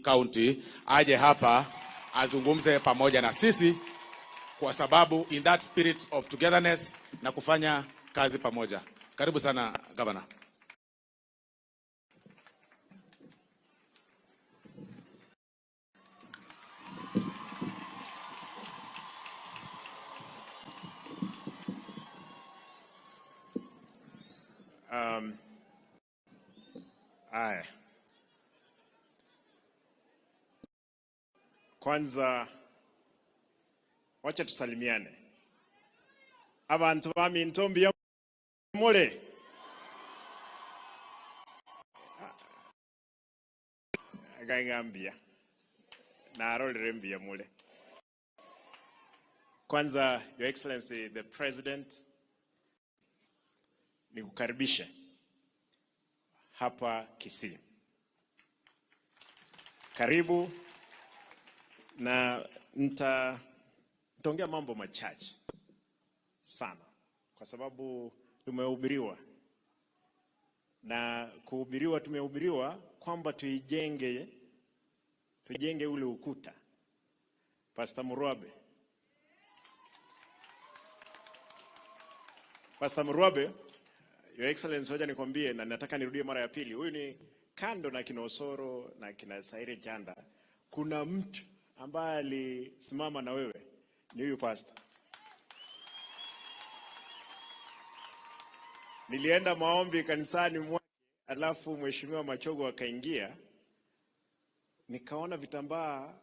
County aje hapa azungumze pamoja na sisi, kwa sababu in that spirit of togetherness na kufanya kazi pamoja. Karibu sana Governor. Kwanza wacha tusalimiane. Abantu bami ntombi ya mole. Gangambia. Na arole mbia mole. Kwanza, Your Excellency the President, nikukaribishe hapa Kisii. Karibu, na nitaongea mambo machache sana kwa sababu tumehubiriwa, na kuhubiriwa tumehubiriwa kwamba tujenge ule ukuta. Pastor Murwabe, Your Excellency, hoja nikwambie, na nataka nirudie mara ya pili. Huyu ni kando na kina Osoro na kina Saire Janda, kuna mtu ambaye alisimama na wewe, ni huyu pastor. Nilienda maombi kanisani mwake, alafu Mheshimiwa Machogo akaingia, nikaona vitambaa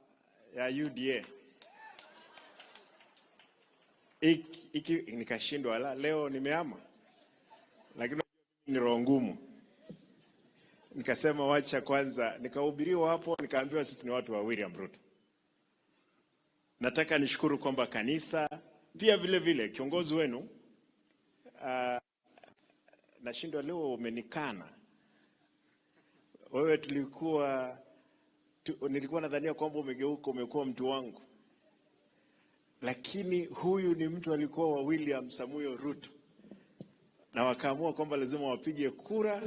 ya UDA. Nikashindwa, leo nimeama, lakini ni roho ngumu. Nikasema wacha kwanza, nikahubiriwa hapo, nikaambiwa sisi ni watu wa William Ruto. Nataka nishukuru kwamba kanisa pia vile vile kiongozi wenu nashindwa leo umenikana. Wewe nilikuwa nadhania kwamba umegeuka, umekuwa mtu wangu. Lakini huyu ni mtu alikuwa wa William Samuel Ruto. Na wakaamua kwamba lazima wapige kura,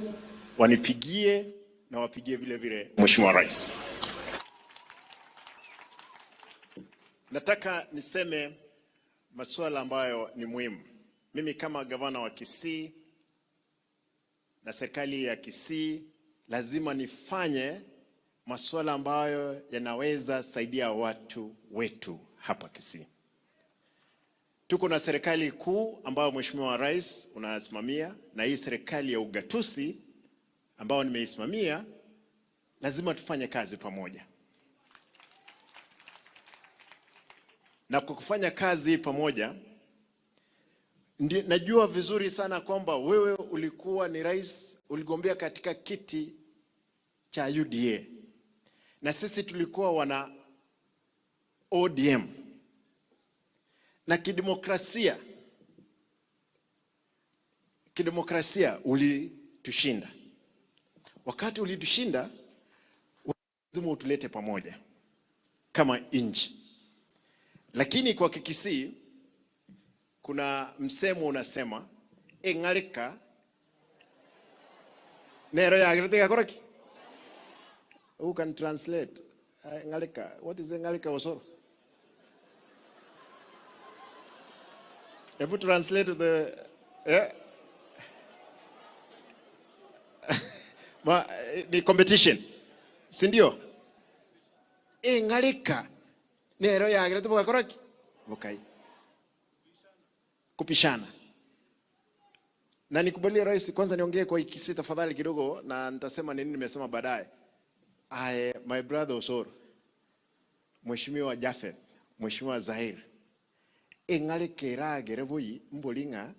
wanipigie na wapigie vile vile Mheshimiwa Rais. Nataka niseme masuala ambayo ni muhimu. Mimi kama gavana wa Kisii na serikali ya Kisii lazima nifanye masuala ambayo yanaweza saidia watu wetu hapa Kisii. Tuko na serikali kuu ambayo Mheshimiwa Rais unasimamia, na hii serikali ya ugatuzi ambayo nimeisimamia, lazima tufanye kazi pamoja. Na kwa kufanya kazi pamoja, najua vizuri sana kwamba wewe ulikuwa ni rais, uligombea katika kiti cha UDA. Na sisi tulikuwa wana ODM. Na kidemokrasia ulitushinda. Wakati ulitushinda, lazima utulete pamoja kama nchi. Lakini kwa Kisii kuna msemo unasema engalika nero ya agirete koraki. Who can translate engalika? What is engalika Osoro? If you translate to the competition, sindio? Ngalika nero ya agirete koraki. Okay. Kupishana. Na nikubalie Rais, kwanza niongee kwa Kisii tafadhali kidogo, na nitasema nini nimesema baadaye. My brother Osoro, Mheshimiwa Jafeth, Mheshimiwa Zahir, engalike ragere boyi mbolinga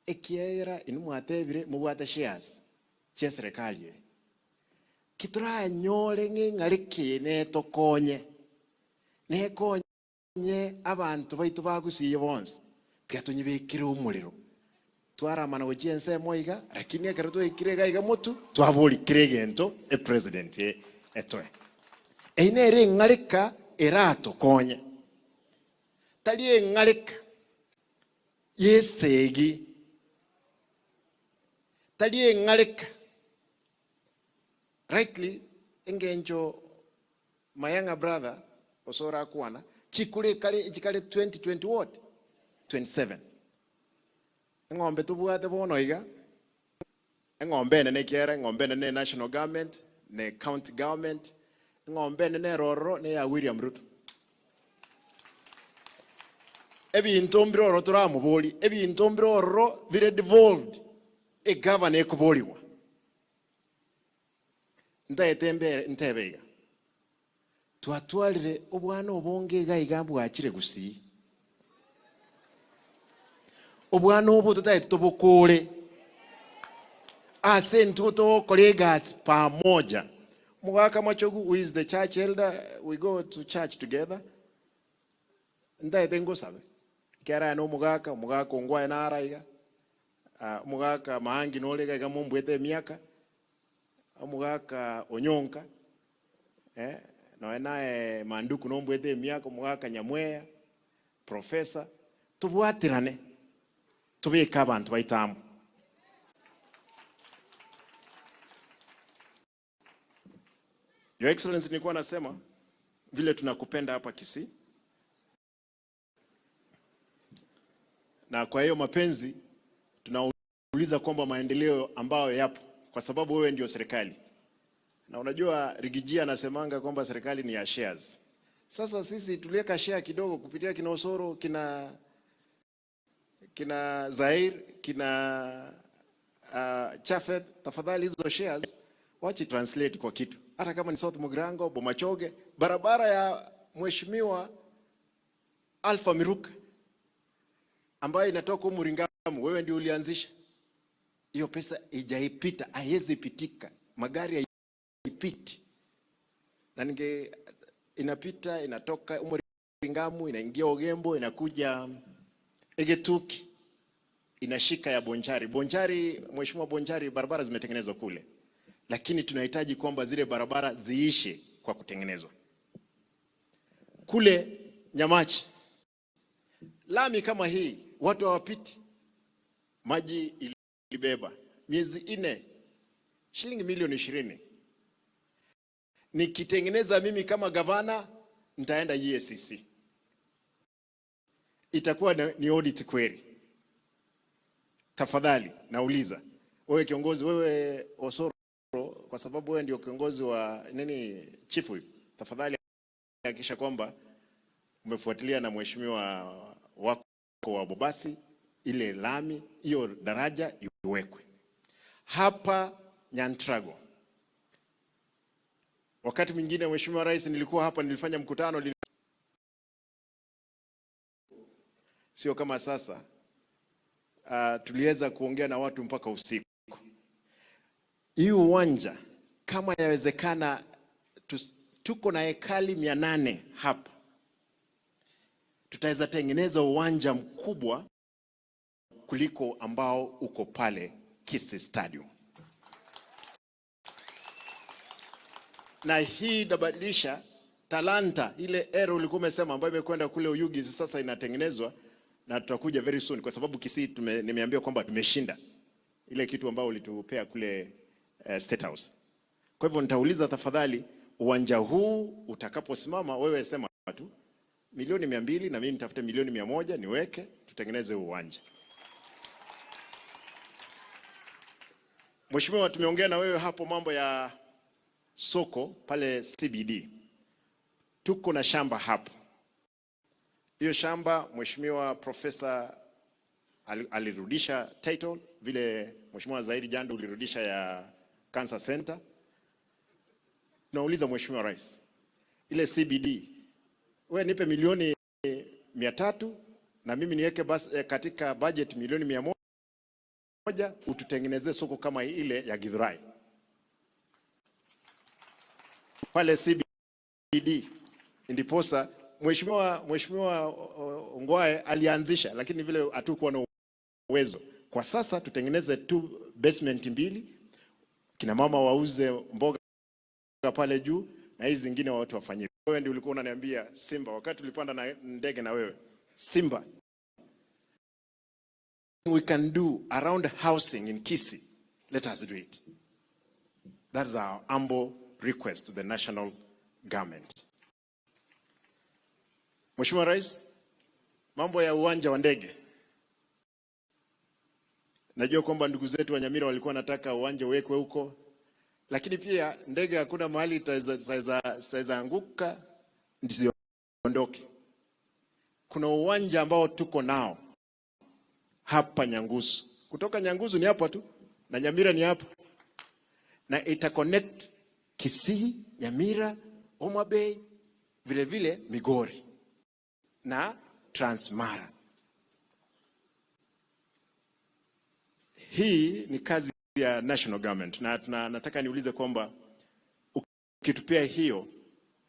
ekiera inumwatebire mubwata shares che serikali. Kitura nyore ngalike ne tokonye. Ne konye abantu baitu bagusiye bonse. Kiatunyibikire umuriro. Twaramana ojense moiga, lakini akaruto ikirega igamotu, twabuli kiregento president etoe. Einere ngalika erato konye. Tali ngalika yesegi. Tali ngalika rightly engenjo my younger brother osora kuana chikule kale 2020 what 27 ngombe tubuate bono iga ngombe ne kiera ngombe ne national government ne county government ngombe ne roro ne ya William Ruto ebi intombiro turamuboli ebi intombiro vile devolved e governor ekuboliwa ndaetembere ntebega twatwalire obwana obonge gayigambu akire gusi obwana obo tutaye tobokole ase ntoto colleagues pamoja mugaka machogu who is the church elder we go to church together ndaetengo sabe kera no mugaka ongwae na araiga mugaka mahangi nolega gamumbwete miaka mugaka onyonka nae manduku nombwete miaka mugaka nyamweya professor tubwatirane tubeka abantu baitamu Your Excellency, nilikuwa nasema vile tunakupenda hapa Kisii, na kwa hiyo mapenzi tunauliza kwamba maendeleo ambayo yapo kwa sababu wewe ndio serikali. Na unajua Rigijia anasemanga kwamba serikali ni ya shares. Sasa sisi tuliweka share kidogo kupitia kina Osoro, kina Zair, kina Chafed. Tafadhali hizo shares wachi translate kwa kitu. Hata kama ni South Mugirango, Bomachoge, barabara ya Mheshimiwa Alpha Miruka ambayo inatoka Umuringamu, wewe ndio ulianzisha. Hiyo pesa ijaipita, haiwezi pitika. Magari haipiti. Na inapita, inatoka Umuringamu, inaingia Ogembo, inakuja Egetuki, inashika ya Bonchari. Bonchari, Mheshimiwa Bonchari, barabara zimetengenezwa kule. Lakini tunahitaji kwamba zile barabara ziishe kwa kutengenezwa. Kule Nyamachi, lami kama hii, watu hawapiti. Maji ilibeba. Miezi 4, shilingi milioni 20. Nikitengeneza mimi kama gavana, nitaenda EACC. Itakuwa ni audit query. Tafadhali, nauliza. Wewe kiongozi, wewe Osoro, kwa sababu wewe ndio kiongozi wa chief whip, tafadhali hakikisha kwamba umefuatilia na mheshimiwa wako wa Bobasi ile lami hiyo daraja iwekwe hapa Nyantrago. Wakati mwingine Mheshimiwa Rais, nilikuwa hapa, nilifanya mkutano, sio kama sasa. Tuliweza kuongea na watu mpaka usiku. Hii uwanja kama yawezekana, tuko na ekali 800 hapa. Tutaweza tengeneza uwanja mkubwa kuliko ambao uko pale Kisii Stadium. Na hii dabadilisha talanta ile ero ulikuwa umesema ambayo imekwenda kule Uyugi, sasa inatengenezwa na tutakuja very soon, kwa sababu Kisii nimeambia kwamba tumeshinda ile kitu ambao ulitupea kule State House. Kwa hivyo nitauliza tafadhali, uwanja huu utakaposimama, wewe sema tu milioni 200 na mimi nitafute milioni 100 niweke, tutengeneze uwanja. Mheshimiwa, tumeongea na wewe hapo mambo ya soko pale CBD. Tuko na shamba hapo. Hiyo shamba Mheshimiwa Profesa alirudisha title vile Mheshimiwa Zaidi Jando ulirudisha ya Cancer Center. Nauliza Mheshimiwa Rais, ile CBD wewe nipe milioni 300 na mimi niweke katika budget milioni 100 ututengenezee soko kama ile ya Githurai pale CBD. Ndiposa Mheshimiwa Ongwae alianzisha, lakini vile hatukuwa na uwezo. Kwa sasa tutengeneze tu basement 2, kina mama wauze mboga pale juu na hizi zingine watu wafanyie. Wewe ndio ulikuwa unaniambia Simba, wakati tulipanda na ndege na wewe Simba, we can do around housing in Kisii, let us do it. That is our humble request to the national government. Mheshimiwa Rais, mambo ya uwanja wa ndege. Najua kwamba ndugu zetu wa Nyamira walikuwa wanataka uwanja uwekwe huko, lakini pia ndege hakuna mahali itaweza anguka ndisiondoke. Kuna uwanja ambao tuko nao hapa Nyangusu. Kutoka Nyangusu ni hapa tu na Nyamira ni hapa, na ita connect Kisii, Nyamira, Homa Bay, vile vile Migori na Transmara. Hii ni kazi ya national government, na nataka niulize kwamba ukitupia hiyo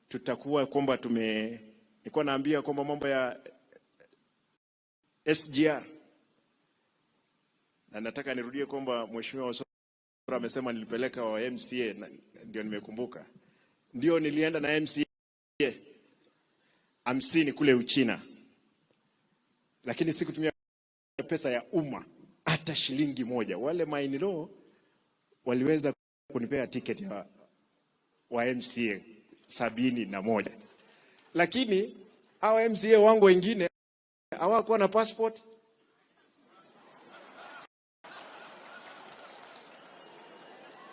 tutakuwa kwamba nilikuwa naambia kwamba mambo ya SGR, na nataka nirudie kwamba Mheshimiwa Osoro amesema nilipeleka wa MCA, ndio nimekumbuka. Ndio nilienda na MCA 50 kule Uchina, lakini sikutumia pesa ya umma hata shilingi moja. Wale mainilo waliweza kunipea tiketi ya wa MCA 71, lakini hao MCA wangu wengine hawakuwa na passport.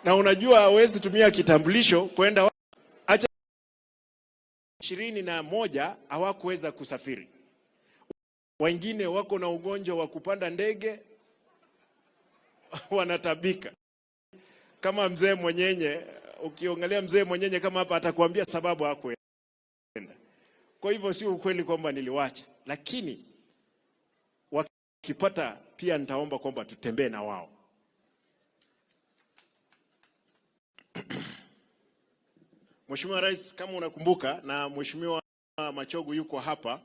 Na unajua hawezi tumia kitambulisho kwenda, acha 21 hawakuweza kusafiri. Wengine wako na ugonjwa wa kupanda ndege wanatabika. Kama mzee Mwenyenye, ukiongelea mzee Mwenyenye kama hapa atakwambia sababu hakuenda. Kwa hivyo si ukweli kwamba niliwacha, lakini wakipata pia nitaomba kwamba tutembee na wao. Mheshimiwa Rais, kama unakumbuka na Mheshimiwa Machogu yuko hapa,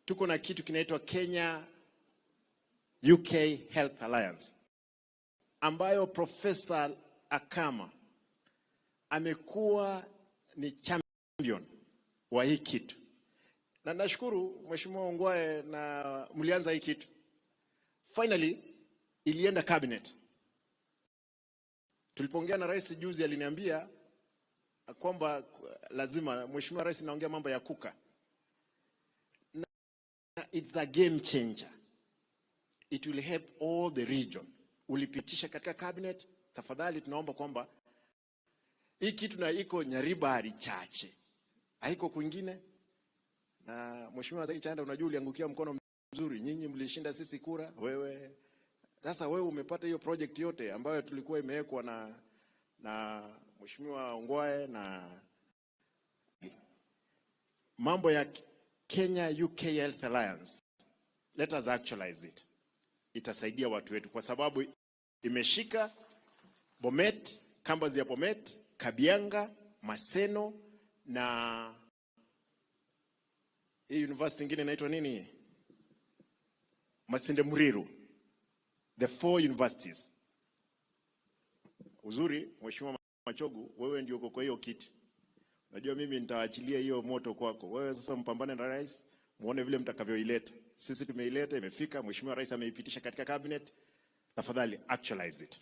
tuko na kitu kinaitwa Kenya UK Health Alliance, ambayo Profesa Akama amekuwa ni champion wa hii kitu. Na nashukuru Mheshimiwa Ongwae na mlianza hii kitu. Finally ilienda cabinet. Tulipoongea na Rais juzi aliniambia kwamba lazima, Mheshimiwa Rais, naongea mambo ya kuka. Na it's a game changer. It will help all the region. Ulipitisha katika cabinet, tafadhali tunaomba kwamba hii kitu na iko Nyaribari chache, haiko kwingine. Na Mheshimiwa Waziri Chanda, unajua uliangukia mkono mzuri, nyinyi mlishinda sisi kura, wewe sasa wewe umepata hiyo project yote ambayo tulikuwa imewekwa na Mheshimiwa Ongwae na mambo ya Kenya UK Health Alliance. Let us actualize it. Itasaidia watu wetu kwa sababu imeshika Bomet, campus ya Bomet, Kabianga, Maseno na hii university nyingine inaitwa nini? Masinde Muriru. The 4 universities. Uzuri, Mheshimiwa Machogu, wewe ndio uko kwa hiyo kiti. Unajua mimi nitaachilia hiyo moto kwako. Wewe sasa mpambane na Rais, muone vile mtakavyoileta. Sisi tumeileta, imefika, Mheshimiwa Rais ameipitisha katika cabinet. Tafadhali actualize it.